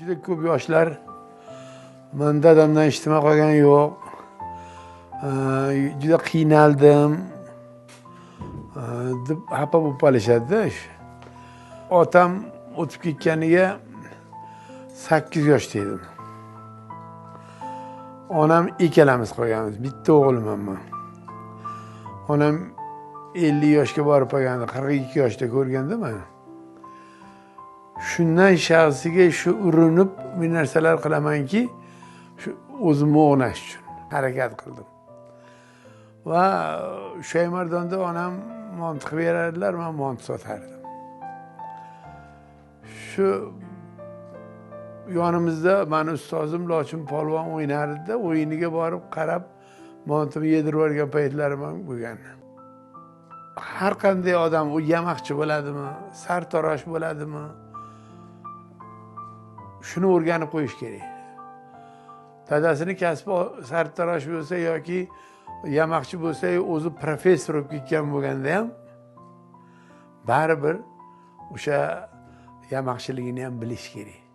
juda ko'p yoshlar men dadamdan eshitmay qolgani yo'q. Juda qiynaldim deb xafa bo'lib qolishadi-da. Otam o'tib ketganiga 8 yoshda edim. Onam ikkalamiz qolganmiz. Bitta o'g'liman men. Onam 50 yoshga borib qolgandi, 42 yoshda ko'rganda meni. Shundan shaxsiga shu urinib bir narsalar qilamanki, shu o'zimni o'g'nash uchun harakat qildim. Va Shaymardonda onam mantiq berardilar, men mantiq sotardim. Shu yonimizda meni ustozim Lochin polvon o'ynardi-da, o'yiniga borib qarab, mantiqni yedirib olgan paytlarim ham bo'lgan. Har qanday odam u yamoqchi bo'ladimi, sartarosh bo'ladimi? Shuni o'rganib qo'yish kerak. Dadasini kasbi sartarosh bo'lsa yoki yamoqchi bo'lsa, o'zi professor bo'lib ketgan bo'lganda ham baribir o'sha yamoqchiligini ham bilish kerak.